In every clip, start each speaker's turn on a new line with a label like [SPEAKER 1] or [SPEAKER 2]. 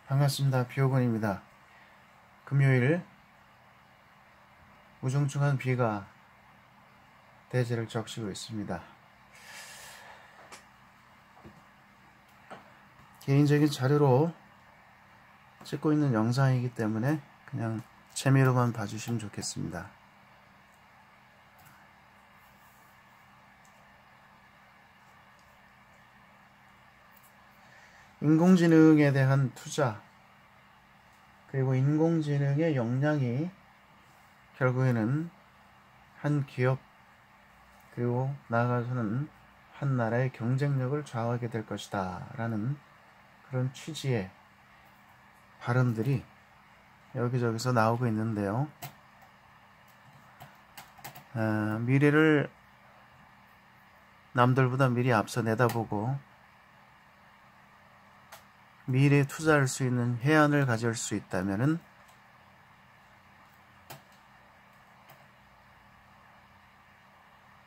[SPEAKER 1] 반갑습니다. 비오건입니다. 금요일 우중충한 비가 대지를 적시고 있습니다. 개인적인 자료로 찍고 있는 영상이기 때문에 그냥 재미로만 봐주시면 좋겠습니다. 인공지능에 대한 투자, 그리고 인공지능의 역량이 결국에는 한 기업, 그리고 나아가서는 한 나라의 경쟁력을 좌우하게 될 것이다 라는 그런 취지의 발언들이 여기저기서 나오고 있는데요. 미래를 남들보다 미리 앞서 내다보고 미래에 투자할 수 있는 해안을 가질 수 있다면은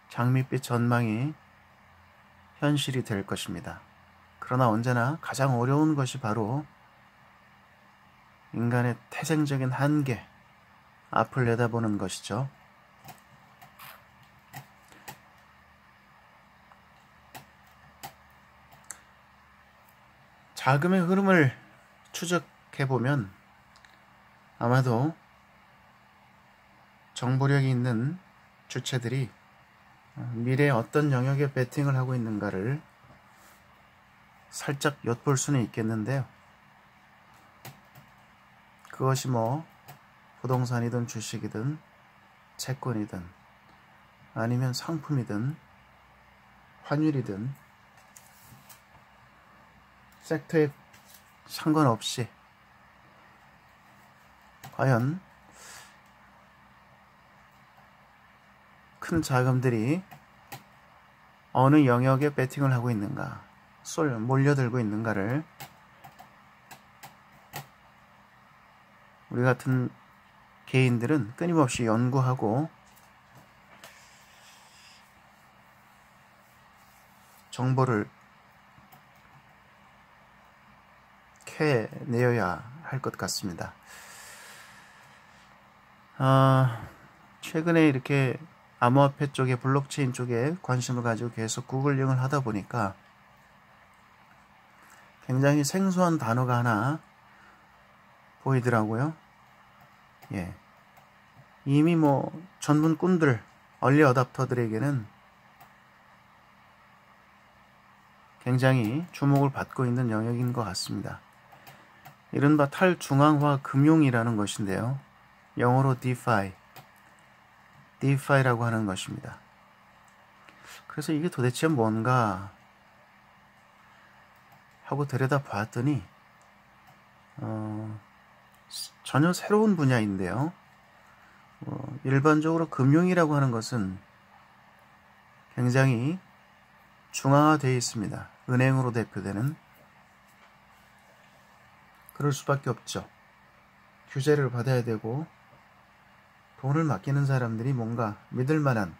[SPEAKER 1] 장밋빛 전망이 현실이 될 것입니다. 그러나 언제나 가장 어려운 것이 바로 인간의 태생적인 한계, 앞을 내다보는 것이죠. 자금의 흐름을 추적해보면 아마도 정보력이 있는 주체들이 미래에 어떤 영역에 베팅을 하고 있는가를 살짝 엿볼 수는 있겠는데요. 그것이 부동산이든 주식이든 채권이든 아니면 상품이든 환율이든 섹터에 상관없이 과연 큰 자금들이 어느 영역에 베팅을 하고 있는가, 몰려들고 있는가를 우리 같은 개인들은 끊임없이 연구하고 정보를 캐내어야 할 것 같습니다. 최근에 이렇게 암호화폐 쪽에, 블록체인 쪽에 관심을 가지고 계속 구글링을 하다 보니까 굉장히 생소한 단어가 하나 보이더라고요. 이미 전문꾼들, 얼리 어답터들에게는 굉장히 주목을 받고 있는 영역인 것 같습니다. 이른바 탈중앙화 금융이라는 것인데요. 영어로 DeFi라고 하는 것입니다. 그래서 이게 도대체 뭔가 하고 들여다봤더니 전혀 새로운 분야인데요. 일반적으로 금융이라고 하는 것은 굉장히 중앙화되어 있습니다. 은행으로 대표되는. 그럴 수밖에 없죠. 규제를 받아야 되고 돈을 맡기는 사람들이 뭔가 믿을 만한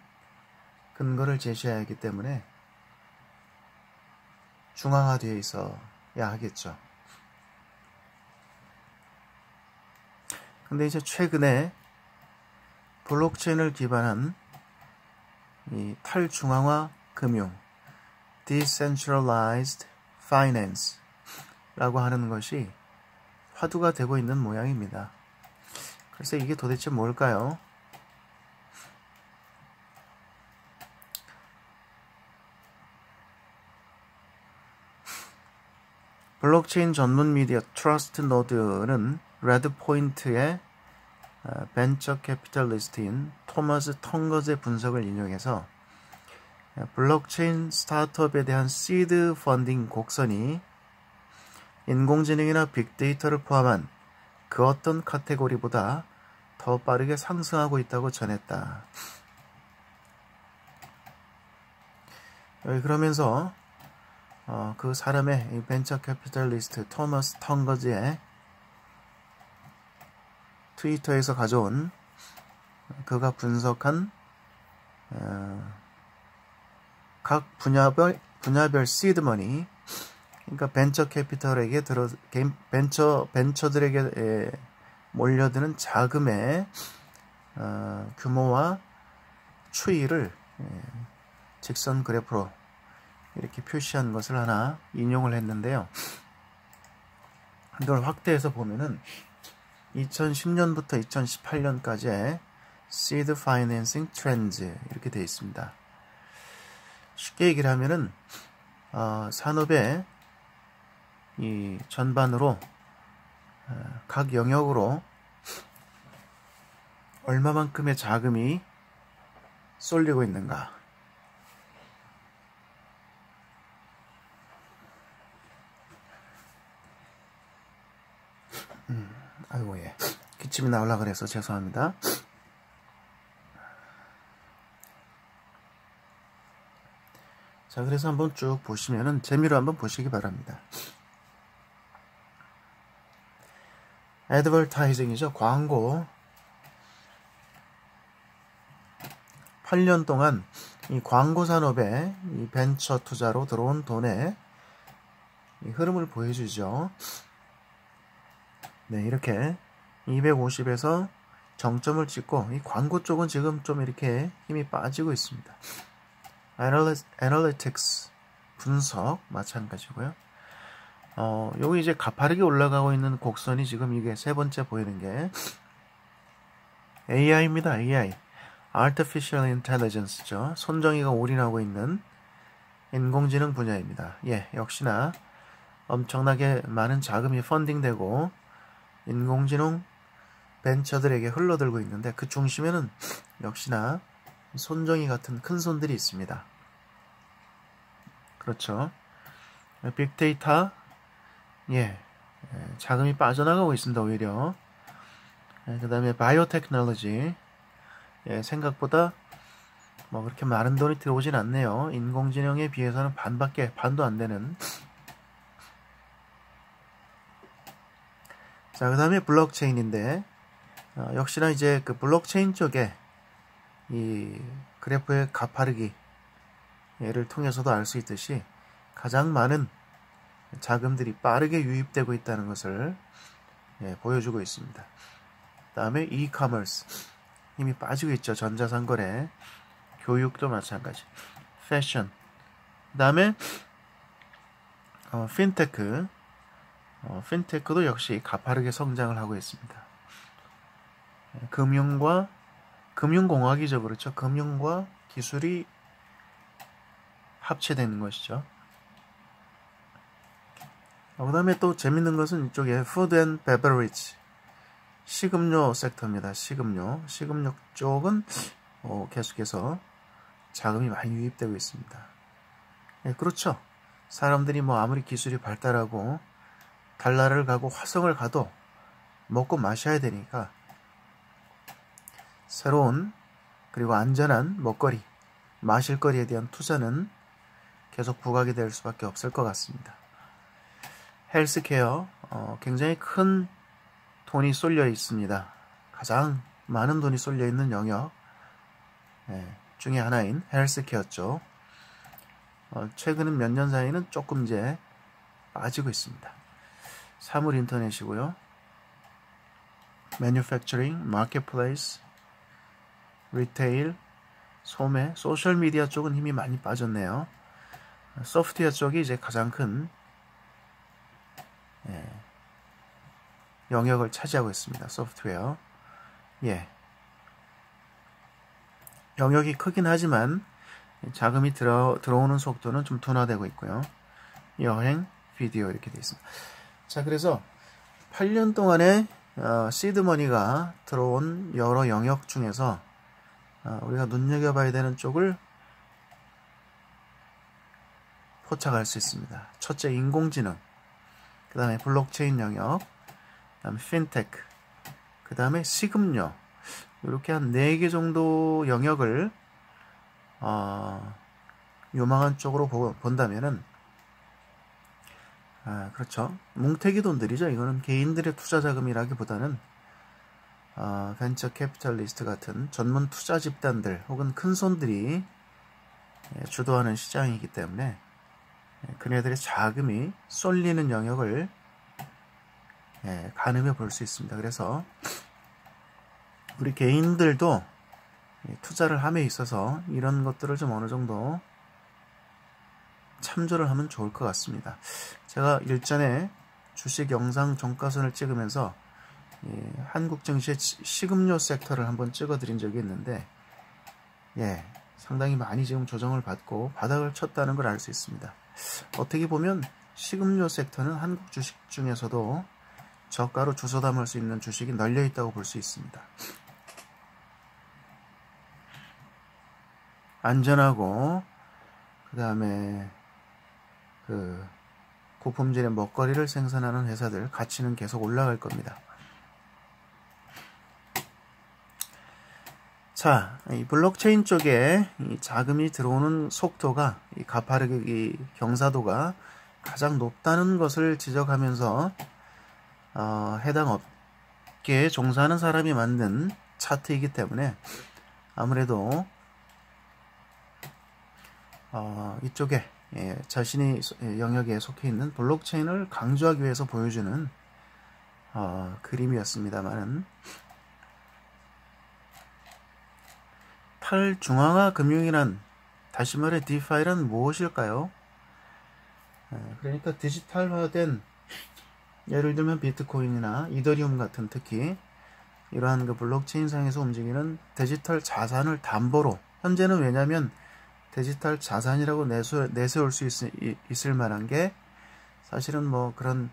[SPEAKER 1] 근거를 제시해야 하기 때문에 중앙화되어 있어야 하겠죠. 근데 이제 최근에 블록체인을 기반한 이 탈중앙화 금융, Decentralized Finance 라고 하는 것이 화두가 되고 있는 모양입니다. 그래서 이게 도대체 뭘까요? 블록체인 전문 미디어 트러스트노드는 레드포인트의 벤처 캐피탈리스트인 토마스 텅거즈의 분석을 인용해서 블록체인 스타트업에 대한 시드 펀딩 곡선이 인공지능이나 빅데이터를 포함한 그 어떤 카테고리보다 더 빠르게 상승하고 있다고 전했다. 그러면서 그 사람의 이 벤처 캐피탈리스트 토마스 텅거즈의 트위터에서 가져온 그가 분석한 각 분야별 시드머니 그러니까 벤처 캐피털에게 벤처들에게 몰려드는 자금의 규모와 추이를 직선 그래프로 이렇게 표시한 것을 하나 인용을 했는데요. 이걸 확대해서 보면은 2010년부터 2018년까지의 Seed Financing Trends 이렇게 되어 있습니다. 쉽게 얘기를 하면은 산업의 이 전반으로 각 영역으로 얼마만큼의 자금이 쏠리고 있는가, 아이고 예 기침이 나오려고 그래서 죄송합니다. 자, 그래서 한번 쭉 보시면은 재미로 한번 보시기 바랍니다. 애드버타이징이죠. 광고. 8년 동안 이 광고 산업에 이 벤처 투자로 들어온 돈의 이 흐름을 보여주죠. 네, 이렇게 250에서 정점을 찍고 이 광고 쪽은 지금 좀 이렇게 힘이 빠지고 있습니다. 애널리틱스 분석 마찬가지고요. 여기 이제 가파르게 올라가고 있는 곡선이 지금 이게 세 번째 보이는 게 AI입니다. AI. Artificial Intelligence죠. 손정희가 올인하고 있는 인공지능 분야입니다. 예, 역시나 엄청나게 많은 자금이 펀딩되고 인공지능 벤처들에게 흘러들고 있는데 그 중심에는 역시나 손정희 같은 큰 손들이 있습니다. 그렇죠. 빅데이터, 예, 자금이 빠져나가고 있습니다. 오히려. 그 다음에 바이오테크놀로지, 예, 생각보다 뭐 그렇게 많은 돈이 들어오진 않네요. 인공지능에 비해서는 반도 안 되는. 자, 그 다음에 블록체인인데, 역시나 이제 그 블록체인 쪽에 이 그래프의 가파르기 를 통해서도 알 수 있듯이 가장 많은 자금들이 빠르게 유입되고 있다는 것을 보여주고 있습니다. 그 다음에 이커머스 힘이 빠지고 있죠. 전자상거래, 교육도 마찬가지, 패션, 그 다음에 핀테크, 핀테크도 역시 가파르게 성장을 하고 있습니다. 금융공학이죠. 그렇죠. 금융과 기술이 합체되는 것이죠. 그 다음에 또 재밌는 것은 이쪽에 Food and Beverage, 식음료 섹터입니다. 식음료 쪽은 계속해서 자금이 많이 유입되고 있습니다. 네, 그렇죠. 사람들이 뭐 아무리 기술이 발달하고 달나라를 가고 화성을 가도 먹고 마셔야 되니까 새로운 그리고 안전한 먹거리, 마실거리에 대한 투자는 계속 부각이 될 수밖에 없을 것 같습니다. 헬스케어, 굉장히 큰 돈이 쏠려 있습니다. 가장 많은 돈이 쏠려 있는 영역 중에 하나인 헬스케어 쪽. 최근 몇 년 사이는 조금 이제 빠지고 있습니다. 사물 인터넷이고요. Manufacturing, Marketplace, Retail, 소매, 소셜미디어 쪽은 힘이 많이 빠졌네요. 소프트웨어 쪽이 이제 가장 큰 영역을 차지하고 있습니다. 소프트웨어. 예. 영역이 크긴 하지만 자금이 들어오는 속도는 좀 둔화되고 있고요. 여행, 비디오 이렇게 되어 있습니다. 자, 그래서 8년 동안에 시드머니가 들어온 여러 영역 중에서 우리가 눈여겨봐야 되는 쪽을 포착할 수 있습니다. 첫째, 인공지능, 그 다음에 블록체인 영역, 그 다음에 핀테크, 그 다음에 식음료, 이렇게 한 4개 정도 영역을 요망한 쪽으로 본다면은 그렇죠. 뭉태기 돈들이죠. 이거는 개인들의 투자 자금이라기보다는 벤처 캐피탈리스트 같은 전문 투자 집단들 혹은 큰 손들이 주도하는 시장이기 때문에 그네들의 자금이 쏠리는 영역을 가늠해 볼 수 있습니다. 그래서 우리 개인들도 투자를 함에 있어서 이런 것들을 좀 어느 정도 참조를 하면 좋을 것 같습니다. 제가 일전에 주식 영상 종가선을 찍으면서 한국 증시의 식음료 섹터를 한번 찍어드린 적이 있는데 상당히 많이 지금 조정을 받고 바닥을 쳤다는 걸 알 수 있습니다. 어떻게 보면 식음료 섹터는 한국 주식 중에서도 저가로 주워 담을 수 있는 주식이 널려 있다고 볼 수 있습니다. 안전하고 그 다음에 고품질의 먹거리를 생산하는 회사들 가치는 계속 올라갈 겁니다. 자, 이 블록체인 쪽에 이 자금이 들어오는 속도가 가파르게 이 경사도가 가장 높다는 것을 지적하면서 해당 업계에 종사하는 사람이 만든 차트이기 때문에 아무래도 이쪽에 자신이 영역에 속해 있는 블록체인을 강조하기 위해서 보여주는 그림이었습니다만은 탈중앙화 금융이란, 다시 말해 디파이란 무엇일까요? 그러니까 디지털화된, 예를 들면 비트코인이나 이더리움 같은 특히 이러한 블록체인 상에서 움직이는 디지털 자산을 담보로, 현재는 왜냐하면 디지털 자산이라고 내세울 수 있을 만한 게 사실은 뭐 그런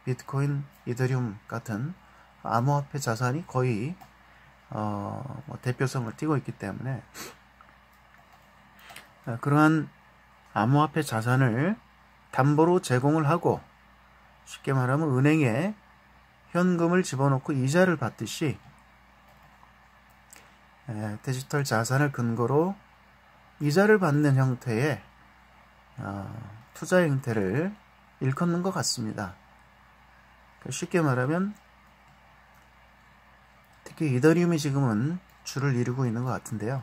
[SPEAKER 1] 비트코인, 이더리움 같은 암호화폐 자산이 거의 대표성을 띠고 있기 때문에 그러한 암호화폐 자산을 담보로 제공을 하고, 쉽게 말하면 은행에 현금을 집어넣고 이자를 받듯이 디지털 자산을 근거로 이자를 받는 형태의 투자 형태를 일컫는 것 같습니다. 쉽게 말하면 특히 이더리움이 지금은 줄을 이루고 있는 것 같은데요.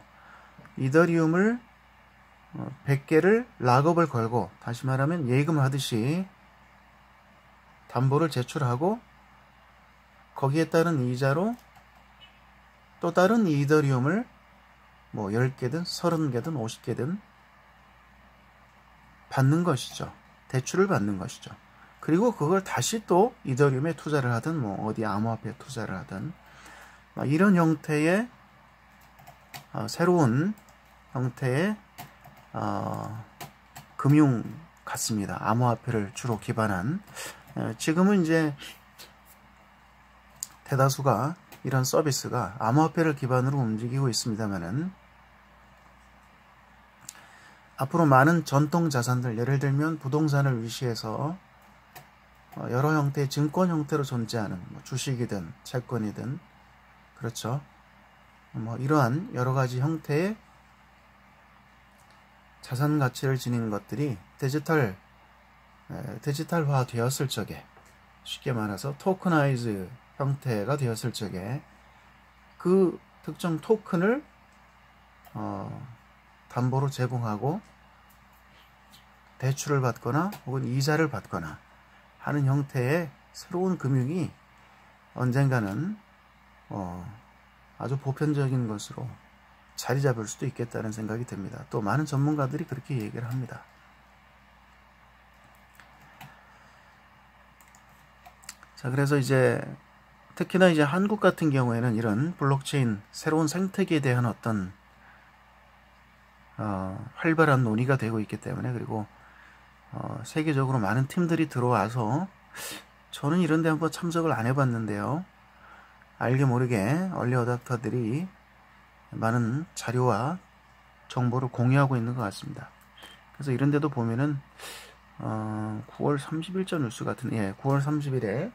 [SPEAKER 1] 이더리움을 100개를 락업을 걸고, 다시 말하면 예금하듯이 담보를 제출하고 거기에 따른 이자로 또 다른 이더리움을 뭐 10개든 30개든 50개든 받는 것이죠. 대출을 받는 것이죠. 그리고 그걸 다시 또 이더리움에 투자를 하든 뭐 어디 암호화폐에 투자를 하든 이런 형태의 새로운 형태의 금융 같습니다. 암호화폐를 주로 기반한. 지금은 이제 대다수가 이런 서비스가 암호화폐를 기반으로 움직이고 있습니다만은 앞으로 많은 전통 자산들, 예를 들면 부동산을 위시해서 여러 형태의 증권 형태로 존재하는 뭐 주식이든 채권이든, 그렇죠. 뭐 이러한 여러 가지 형태의 자산 가치를 지닌 것들이 디지털화 되었을 적에, 쉽게 말해서 토크나이즈 형태가 되었을 적에 그 특정 토큰을 담보로 제공하고 대출을 받거나 혹은 이자를 받거나 하는 형태의 새로운 금융이 언젠가는 아주 보편적인 것으로 자리 잡을 수도 있겠다는 생각이 듭니다. 또 많은 전문가들이 그렇게 얘기를 합니다. 자, 그래서 이제 특히나 이제 한국 같은 경우에는 이런 블록체인 새로운 생태계에 대한 어떤 활발한 논의가 되고 있기 때문에, 그리고 세계적으로 많은 팀들이 들어와서, 저는 이런 데 한번 참석을 안 해봤는데요. 알게 모르게 얼리 어답터들이 많은 자료와 정보를 공유하고 있는 것 같습니다. 그래서 이런 데도 보면은 9월 30일자 뉴스 같은, 9월 30일에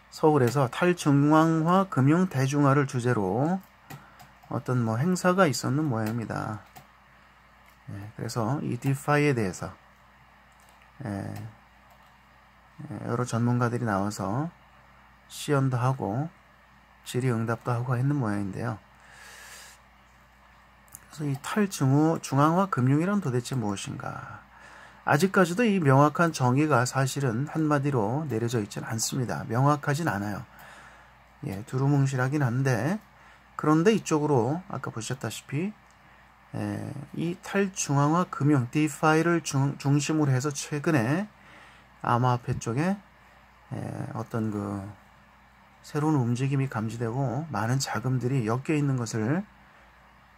[SPEAKER 1] 서울에서 탈중앙화 금융 대중화를 주제로 어떤 뭐 행사가 있었는 모양입니다. 그래서 이 디파이에 대해서 여러 전문가들이 나와서 시연도 하고 질의응답도 하고 했는 모양인데요. 그래서 이 탈중앙화 금융이란 도대체 무엇인가? 아직까지도 이 명확한 정의가 사실은 한마디로 내려져 있지는 않습니다. 명확하진 않아요. 예, 두루뭉실하긴 한데, 그런데 이쪽으로 아까 보셨다시피 이 탈중앙화 금융 DeFi를 중심으로 해서 최근에 암호화폐 쪽에 어떤 그 새로운 움직임이 감지되고 많은 자금들이 엮여 있는 것을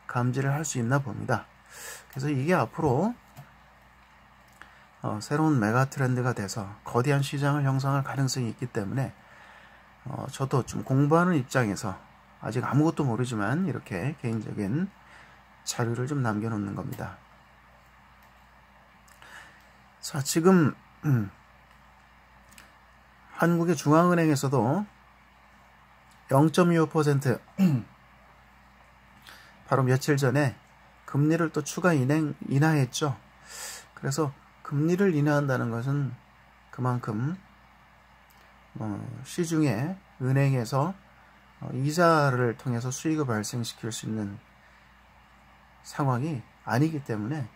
[SPEAKER 1] 감지를 할 수 있나 봅니다. 그래서 이게 앞으로 새로운 메가 트렌드가 돼서 거대한 시장을 형성할 가능성이 있기 때문에 저도 좀 공부하는 입장에서 아직 아무것도 모르지만 이렇게 개인적인 자료를 좀 남겨놓는 겁니다. 자, 지금 한국의 중앙은행에서도 0.25% 바로 며칠 전에 금리를 또 추가 인하했죠. 그래서 금리를 인하한다는 것은 그만큼 시중에 은행에서 이자를 통해서 수익을 발생시킬 수 있는 상황이 아니기 때문에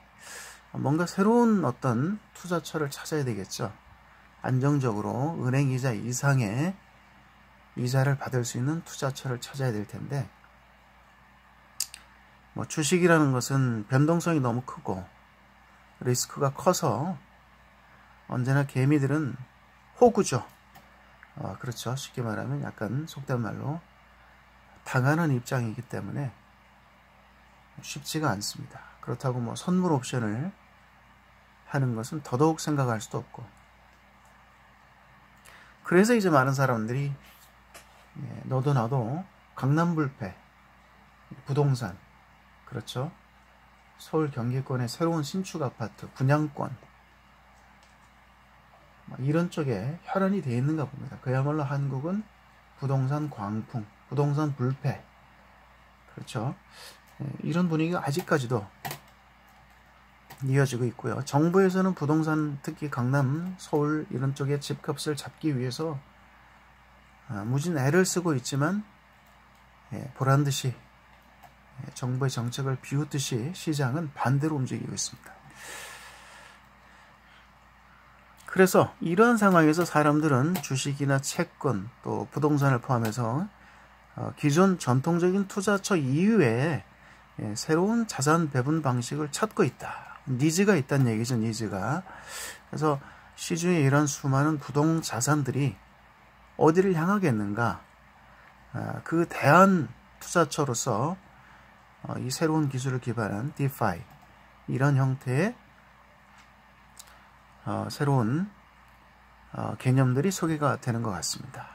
[SPEAKER 1] 뭔가 새로운 어떤 투자처를 찾아야 되겠죠. 안정적으로 은행 이자 이상의 이자를 받을 수 있는 투자처를 찾아야 될 텐데, 주식이라는 것은 변동성이 너무 크고 리스크가 커서 언제나 개미들은 호구죠. 그렇죠. 쉽게 말하면 약간 속된 말로 당하는 입장이기 때문에 쉽지가 않습니다. 그렇다고 선물 옵션을 하는 것은 더더욱 생각할 수도 없고, 그래서 이제 많은 사람들이 너도 나도 강남불패, 부동산, 그렇죠. 서울 경기권의 새로운 신축 아파트, 분양권, 이런 쪽에 혈안이 되어 있는가 봅니다. 그야말로 한국은 부동산 광풍, 부동산 불패, 그렇죠. 이런 분위기가 아직까지도 이어지고 있고요. 정부에서는 부동산, 특히 강남, 서울 이런 쪽의 집값을 잡기 위해서 무진 애를 쓰고 있지만 보란듯이 정부의 정책을 비웃듯이 시장은 반대로 움직이고 있습니다. 그래서 이러한 상황에서 사람들은 주식이나 채권 또 부동산을 포함해서 기존 전통적인 투자처 이외에 새로운 자산 배분 방식을 찾고 있다. 니즈가 있다는 얘기죠. 니즈가. 그래서 시중에 이런 수많은 부동자산들이 어디를 향하겠는가. 그 대안 투자처로서 이 새로운 기술을 기반한 DeFi 이런 형태의 새로운 개념들이 소개가 되는 것 같습니다.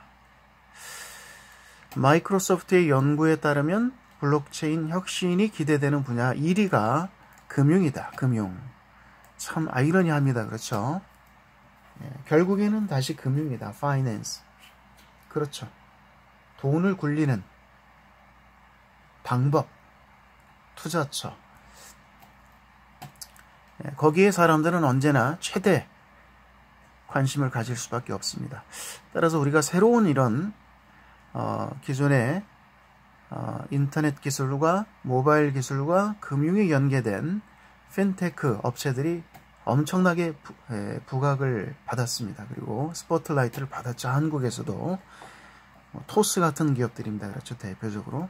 [SPEAKER 1] 마이크로소프트의 연구에 따르면 블록체인 혁신이 기대되는 분야 1위가 금융이다. 금융. 참 아이러니합니다. 그렇죠? 결국에는 다시 금융이다. Finance. 그렇죠. 돈을 굴리는 방법, 투자처. 거기에 사람들은 언제나 최대 관심을 가질 수밖에 없습니다. 따라서 우리가 새로운 이런 기존의 인터넷 기술과 모바일 기술과 금융이 연계된 핀테크 업체들이 엄청나게 부각을 받았습니다. 그리고 스포트라이트를 받았죠. 한국에서도 토스 같은 기업들입니다. 그렇죠. 대표적으로.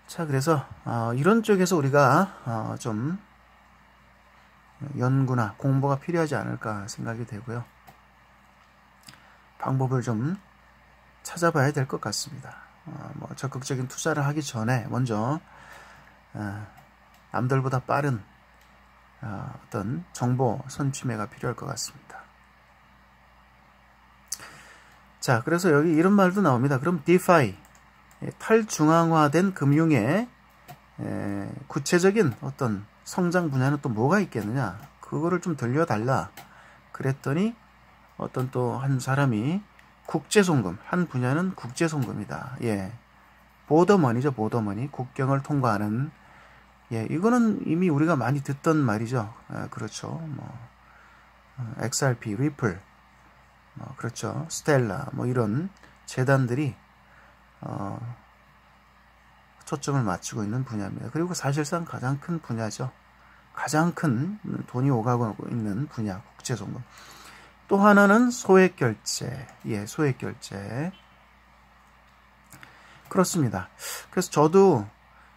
[SPEAKER 1] 자, 그래서 이런 쪽에서 우리가 좀 연구나 공부가 필요하지 않을까 생각이 되고요. 방법을 좀 찾아봐야 될 것 같습니다. 적극적인 투자를 하기 전에 먼저 남들보다 빠른 어떤 정보 선취매가 필요할 것 같습니다. 자, 그래서 여기 이런 말도 나옵니다. 그럼 DeFi, 탈중앙화된 금융의 구체적인 어떤 성장 분야는 또 뭐가 있겠느냐? 그거를 좀 들려달라. 그랬더니 어떤 또 한 사람이 국제송금, 한 분야는 국제송금이다. 예. 보더머니죠, 보더머니. 국경을 통과하는. 예, 이거는 이미 우리가 많이 듣던 말이죠. 그렇죠. XRP, 리플, 그렇죠. 스텔라, 이런 재단들이, 초점을 맞추고 있는 분야입니다. 그리고 사실상 가장 큰 분야죠. 가장 큰 돈이 오가고 있는 분야, 국제송금. 또 하나는 소액결제. 예, 소액결제. 그렇습니다. 그래서 저도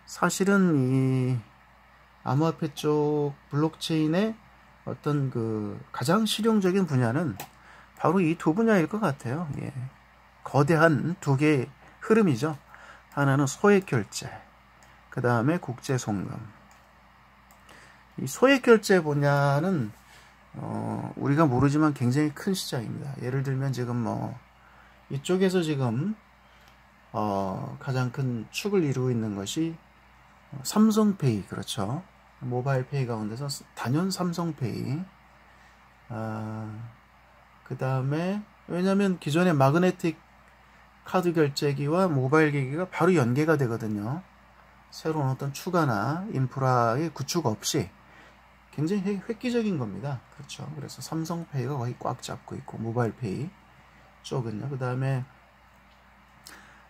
[SPEAKER 1] 사실은 이 암호화폐 쪽 블록체인의 어떤 그 가장 실용적인 분야는 바로 이 두 분야일 것 같아요. 예. 거대한 두 개의 흐름이죠. 하나는 소액결제, 그 다음에 국제송금. 이 소액결제 분야는 우리가 모르지만 굉장히 큰 시장입니다. 예를 들면 지금 뭐 이쪽에서 지금 가장 큰 축을 이루고 있는 것이 삼성페이, 그렇죠. 모바일 페이 가운데서 단연 삼성페이. 그 다음에 왜냐하면 기존의 마그네틱 카드 결제기와 모바일 기기가 바로 연계가 되거든요. 새로운 어떤 추가나 인프라의 구축 없이 굉장히 획기적인 겁니다. 그렇죠. 그래서 삼성페이가 거의 꽉 잡고 있고 모바일 페이 쪽은요. 그 다음에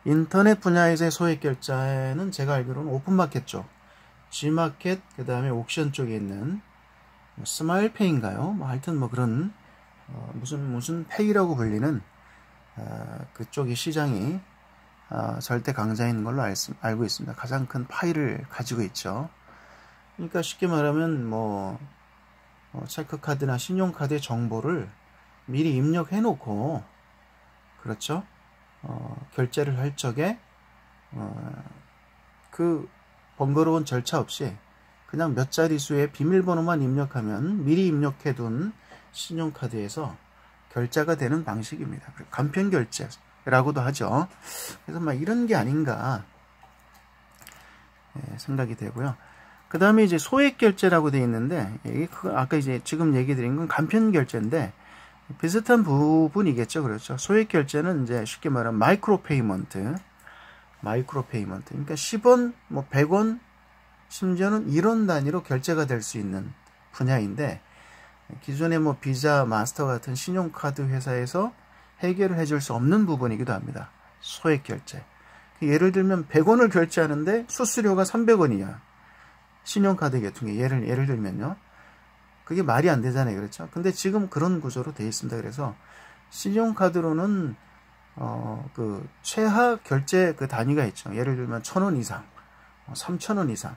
[SPEAKER 1] 인터넷 분야에서의 소액 결제는 제가 알기로는 오픈마켓 쪽, G마켓, 그 다음에 옥션 쪽에 있는 스마일페이인가요? 뭐 하여튼 뭐 그런 무슨 페이라고 불리는 그쪽이 시장이 절대 강자인 걸로 알고 있습니다. 가장 큰 파이를 가지고 있죠. 그러니까 쉽게 말하면 뭐 체크카드나 신용카드의 정보를 미리 입력해 놓고, 그렇죠. 결제를 할 적에 그 번거로운 절차 없이 그냥 몇 자릿수의 비밀번호만 입력하면 미리 입력해둔 신용카드에서 결제가 되는 방식입니다. 간편 결제라고도 하죠. 그래서 막 이런 게 아닌가 생각이 되고요. 그 다음에 이제 소액 결제라고 되어 있는데, 아까 이제 지금 얘기 드린 건 간편 결제인데 비슷한 부분이겠죠. 그렇죠. 소액 결제는 이제 쉽게 말하면 마이크로 페이먼트. 그러니까 10원, 뭐 100원, 심지어는 1원 단위로 결제가 될 수 있는 분야인데, 기존의 뭐 비자, 마스터 같은 신용카드 회사에서 해결을 해줄 수 없는 부분이기도 합니다. 소액 결제. 예를 들면 100원을 결제하는데 수수료가 300원이야. 신용카드 같은 게 예를 들면요. 그게 말이 안 되잖아요. 그렇죠? 근데 지금 그런 구조로 되어 있습니다. 그래서 신용카드로는 그 최하 결제 그 단위가 있죠. 예를 들면 1,000원 이상, 3,000원 이상.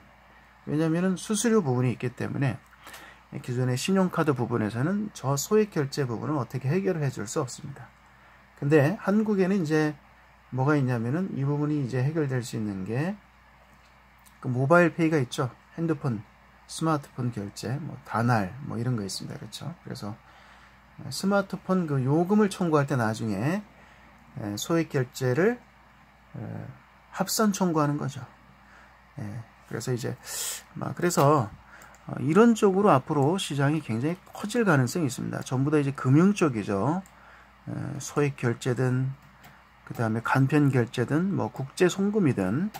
[SPEAKER 1] 왜냐면은 수수료 부분이 있기 때문에 기존의 신용카드 부분에서는 저 소액 결제 부분은 어떻게 해결을 해줄 수 없습니다. 근데 한국에는 이제 뭐가 있냐면은 이 부분이 이제 해결될 수 있는 게 그 모바일 페이가 있죠. 핸드폰, 스마트폰 결제, 뭐 다날, 뭐 이런 거 있습니다. 그렇죠. 그래서 스마트폰 그 요금을 청구할 때 나중에 소액 결제를 합산 청구하는 거죠. 그래서 이제 그래서 이런 쪽으로 앞으로 시장이 굉장히 커질 가능성이 있습니다. 전부 다 이제 금융 쪽이죠. 소액 결제든 그 다음에 간편 결제든 뭐 국제 송금이든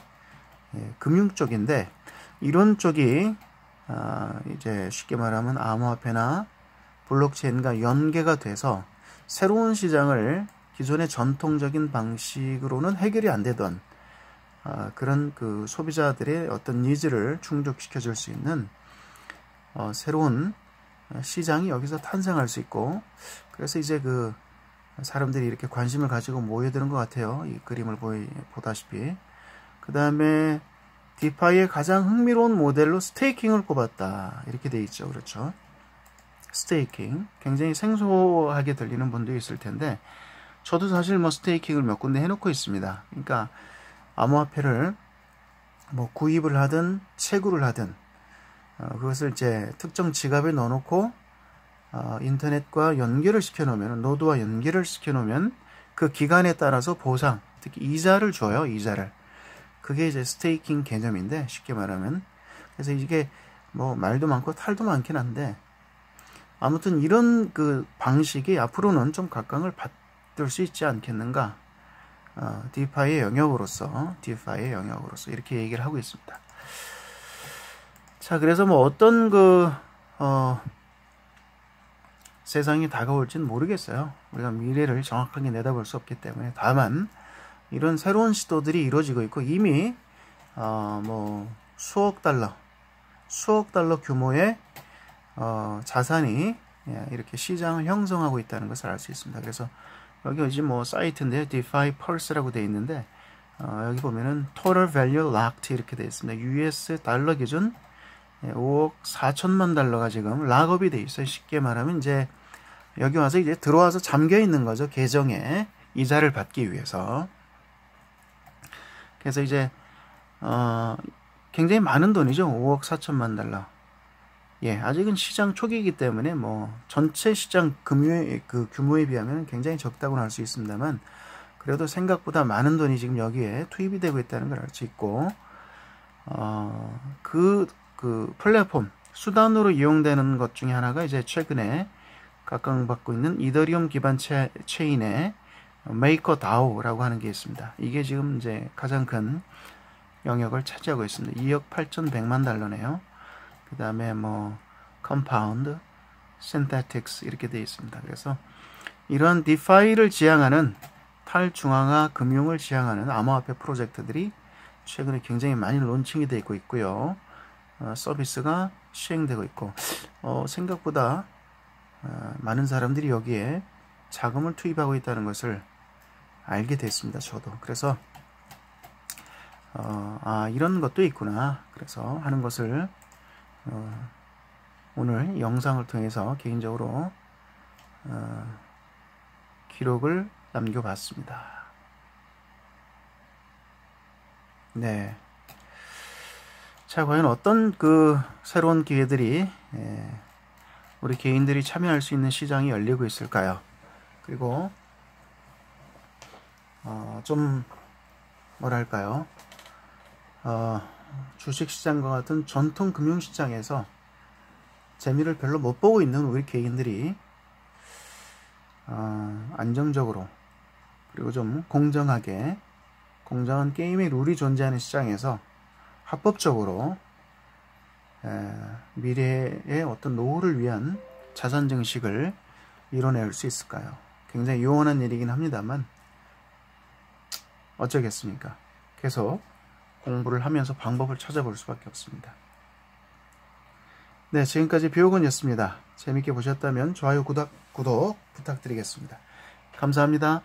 [SPEAKER 1] 금융 쪽인데, 이런 쪽이 이제 쉽게 말하면 암호화폐나 블록체인과 연계가 돼서 새로운 시장을 기존의 전통적인 방식으로는 해결이 안 되던 그런 그 소비자들의 어떤 니즈를 충족시켜 줄 수 있는 새로운 시장이 여기서 탄생할 수 있고, 그래서 이제 그 사람들이 이렇게 관심을 가지고 모여드는 것 같아요. 이 그림을 보다시피. 그 다음에 디파이의 가장 흥미로운 모델로 스테이킹을 꼽았다. 이렇게 돼 있죠. 그렇죠. 스테이킹. 굉장히 생소하게 들리는 분도 있을 텐데, 저도 사실 뭐 스테이킹을 몇 군데 해놓고 있습니다. 그러니까 암호화폐를 뭐 구입을 하든 채굴을 하든 그것을 이제 특정 지갑에 넣어놓고 인터넷과 연결을 시켜놓으면, 노드와 연결을 시켜놓으면 그 기간에 따라서 보상, 특히 이자를 줘요. 이자를. 그게 이제 스테이킹 개념인데, 쉽게 말하면. 그래서 이게 뭐 말도 많고 탈도 많긴 한데, 아무튼 이런 그 방식이 앞으로는 좀 각광을 받을 수 있지 않겠는가. 디파이의 영역으로서 이렇게 얘기를 하고 있습니다. 자, 그래서 뭐 어떤 그 세상이 다가올지는 모르겠어요. 우리가 미래를 정확하게 내다볼 수 없기 때문에. 다만 이런 새로운 시도들이 이루어지고 있고, 이미 뭐 수억 달러 규모의 자산이 이렇게 시장을 형성하고 있다는 것을 알 수 있습니다. 그래서 여기 이제 뭐 사이트인데 DeFi Pulse라고 되어 있는데 여기 보면은 Total Value Locked 이렇게 되어 있습니다. US 달러 기준 5억 4천만 달러가 지금 락업이 되어 있어요. 쉽게 말하면 이제 여기 와서 이제 들어와서 잠겨 있는 거죠. 계정에 이자를 받기 위해서. 그래서 이제 굉장히 많은 돈이죠. 5억 4천만 달러. 아직은 시장 초기이기 때문에 뭐 전체 시장 규모에 비하면 굉장히 적다고는 할 수 있습니다만 그래도 생각보다 많은 돈이 지금 여기에 투입이 되고 있다는 걸 알 수 있고 그 플랫폼 수단으로 이용되는 것 중에 하나가 이제 최근에 각광받고 있는 이더리움 기반 체인의 메이커다오라고 하는 게 있습니다. 이게 지금 이제 가장 큰 영역을 차지하고 있습니다. 2억 8,100만 달러네요. 그 다음에 뭐 컴파운드, 신테틱스 이렇게 되어 있습니다. 그래서 이런 디파이를 지향하는 탈중앙화 금융을 지향하는 암호화폐 프로젝트들이 최근에 굉장히 많이 론칭이 되고 있고요. 서비스가 시행되고 있고 생각보다 많은 사람들이 여기에 자금을 투입하고 있다는 것을 알게 됐습니다. 저도. 그래서 이런 것도 있구나. 그래서 하는 것을 오늘 영상을 통해서 개인적으로 기록을 남겨봤습니다. 네. 자, 과연 어떤 새로운 기회들이 우리 개인들이 참여할 수 있는 시장이 열리고 있을까요? 그리고 좀 뭐랄까요? 주식시장과 같은 전통 금융시장에서 재미를 별로 못 보고 있는 우리 개인들이 안정적으로 그리고 좀 공정한 게임의 룰이 존재하는 시장에서 합법적으로 미래의 어떤 노후를 위한 자산 증식을 이뤄낼 수 있을까요? 굉장히 요원한 일이긴 합니다만 어쩌겠습니까? 계속 공부를 하면서 방법을 찾아볼 수밖에 없습니다. 네, 지금까지 비오건이었습니다. 재밌게 보셨다면 좋아요, 구독 부탁드리겠습니다. 감사합니다.